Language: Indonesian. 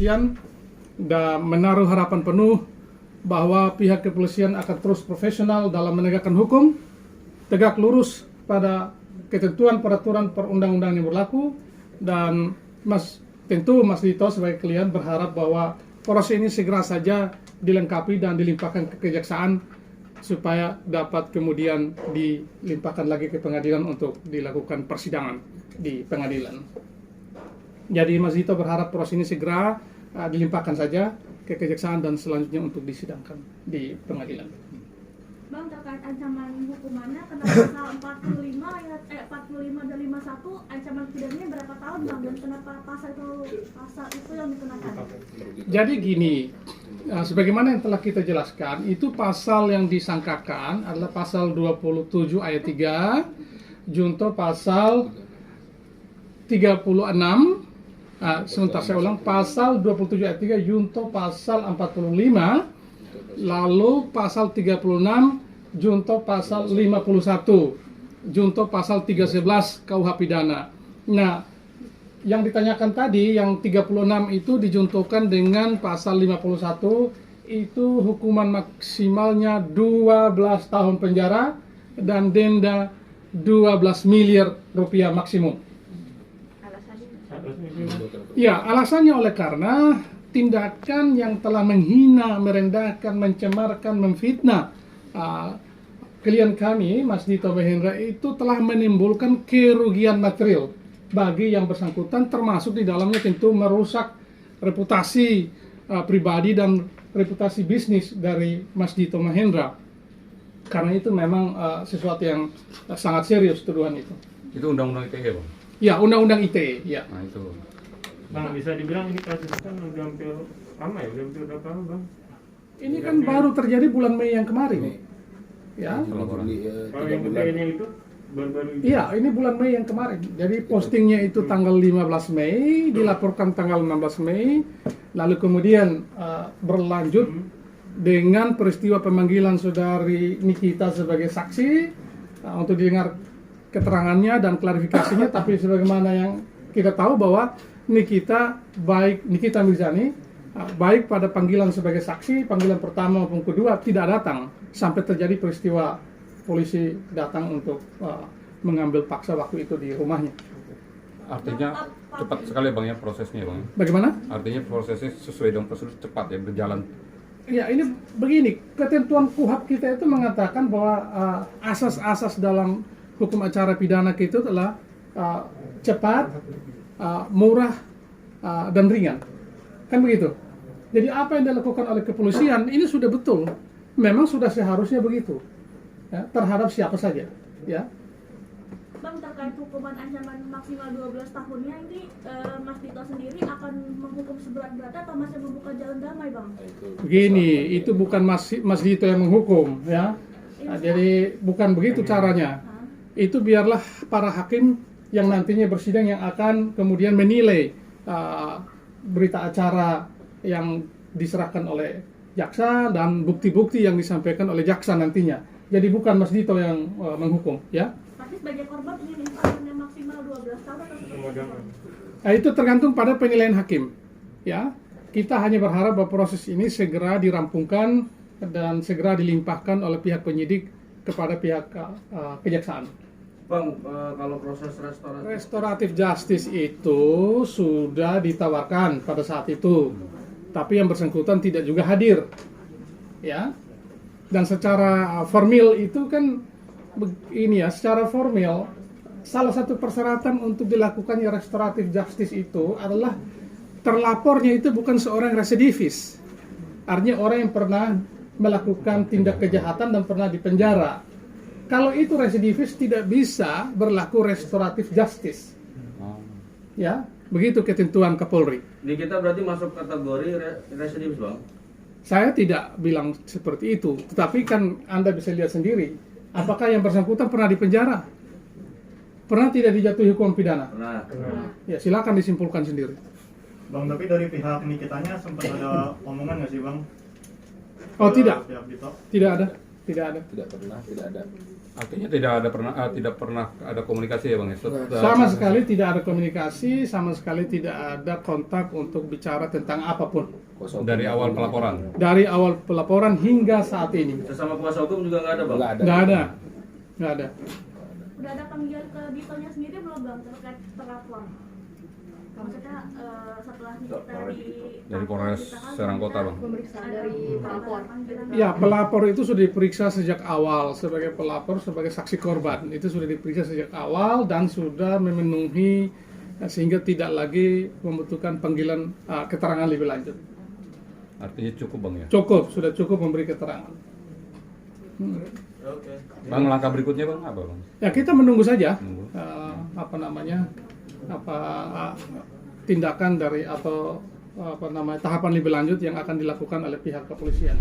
kepolisian dan menaruh harapan penuh bahwa pihak kepolisian akan terus profesional dalam menegakkan hukum, tegak lurus pada ketentuan peraturan perundang-undangan yang berlaku, dan tentu Mas Dito sebagai klien berharap bahwa proses ini segera saja dilengkapi dan dilimpahkan ke kejaksaan supaya dapat kemudian dilimpahkan lagi ke pengadilan untuk dilakukan persidangan di pengadilan. Jadi Mas Dito berharap proses ini segera dilimpahkan saja ke kejaksaan dan selanjutnya untuk disidangkan di pengadilan. Bang, terkait ancaman hukumannya kena pasal 45 ayat 45 dan 51, ancaman pidananya berapa tahun, Bang, dan kenapa pasal itu yang dikenakan? Jadi gini, sebagaimana yang telah kita jelaskan, itu pasal yang disangkakan adalah pasal 27 ayat 3, junto pasal 36. Sebentar saya ulang, pasal 27 ayat 3 junto pasal 45, lalu pasal 36 junto pasal 51 junto pasal 311 KUH pidana. Nah, yang ditanyakan tadi yang 36 itu dijuntukan dengan pasal 51, itu hukuman maksimalnya 12 tahun penjara dan denda 12 miliar rupiah maksimum. Ya, alasannya oleh karena tindakan yang telah menghina, merendahkan, mencemarkan, memfitnah klien kami, Mas Dito Mahendra, itu telah menimbulkan kerugian material bagi yang bersangkutan, termasuk di dalamnya tentu merusak reputasi pribadi dan reputasi bisnis dari Mas Dito Mahendra. Karena itu memang sesuatu yang sangat serius tuduhan itu. Itu undang-undang ITE, Bang? Ya, undang-undang ITE, ya. Nah, itu. Bang, bisa dibilang ini kasus kan udah hampir lama ya, udah hampir berapa tahun, Bang? Ini kan baru terjadi bulan Mei yang kemarin. Ya. Kalau yang gede itu baru-baru itu. Iya, ini bulan Mei yang kemarin. Jadi postingnya itu tanggal 15 Mei, dilaporkan tanggal 16 Mei, lalu kemudian berlanjut dengan peristiwa pemanggilan saudari Nikita sebagai saksi untuk didengar keterangannya dan klarifikasinya. Tapi sebagaimana yang kita tahu bahwa Nikita Mirzani baik pada panggilan sebagai saksi, panggilan pertama maupun kedua tidak datang sampai terjadi peristiwa polisi datang untuk mengambil paksa waktu itu di rumahnya. Artinya cepat sekali, Bang, ya prosesnya, Bang. Bagaimana? Artinya prosesnya sesuai dengan prosedur, cepat ya, berjalan. Ya, ini begini, ketentuan KUHP kita itu mengatakan bahwa asas-asas dalam hukum acara pidana kita adalah cepat, murah, dan ringan. Kan begitu. Jadi apa yang dilakukan oleh kepolisian ini sudah betul. Memang sudah seharusnya begitu. Ya, terhadap siapa saja, ya. Bang, terkait hukuman ancaman maksimal 12 tahunnya ini, Mas Dito sendiri akan menghukum seberat-beratnya atau masih membuka jalan damai, Bang? Begini, itu bukan Mas Dito yang menghukum, ya. Jadi bukan begitu caranya. Itu biarlah para hakim yang nantinya bersidang yang akan kemudian menilai berita acara yang diserahkan oleh jaksa dan bukti-bukti yang disampaikan oleh jaksa nantinya. Jadi bukan Mas Dito yang menghukum, ya. Tapi sebagai korban ini hukumannya maksimal 12 tahun atau seperti apa? Nah, itu tergantung pada penilaian hakim, ya. Kita hanya berharap bahwa proses ini segera dirampungkan dan segera dilimpahkan oleh pihak penyidik kepada pihak kejaksaan. Bang, kalau proses Restoratif justice itu sudah ditawarkan pada saat itu, tapi yang bersangkutan tidak juga hadir, ya. Dan secara formal itu kan ini ya, secara formal salah satu persyaratan untuk dilakukannya restoratif justice itu adalah terlapornya itu bukan seorang residivis, artinya orang yang pernah melakukan tindak kejahatan dan pernah dipenjara. Kalau itu residivis tidak bisa berlaku restoratif justice. Ya, begitu ketentuan Kapolri. Di kita berarti masuk kategori residivis, Bang? Saya tidak bilang seperti itu, tetapi kan Anda bisa lihat sendiri. Apakah yang bersangkutan pernah dipenjara? Pernah tidak dijatuhi hukuman pidana? Pernah. Ya, silakan disimpulkan sendiri. Bang, tapi dari pihak Nikitanya sempat ada omongan nggak sih, Bang? Oh, tidak. Pihak Dito? Tidak ada. Tidak ada. Tidak pernah, tidak ada. Artinya tidak pernah ada komunikasi ya bang ya? Sama sekali tidak ada komunikasi, sama sekali tidak ada kontak untuk bicara tentang apapun. Dari awal pelaporan. Dari awal pelaporan hingga saat ini. Sesama kuasa hukum juga nggak ada bang? Nggak ada. Nggak ada. Udah ada panggilan ke Ditonya sendiri belum bang terkait terlapor? Maksudnya setelah kita Dari Polres Serang Kota bang. pemeriksaan dari pelapor. Ya, pelapor itu sudah diperiksa sejak awal sebagai pelapor, sebagai saksi korban. Itu sudah diperiksa sejak awal dan sudah memenuhi sehingga tidak lagi membutuhkan panggilan keterangan lebih lanjut. Artinya cukup bang ya? Cukup, sudah cukup memberi keterangan. Oke. Bang, langkah berikutnya bang apa bang? Ya, kita menunggu saja Menunggu. tindakan dari atau tahapan lebih lanjut yang akan dilakukan oleh pihak kepolisian.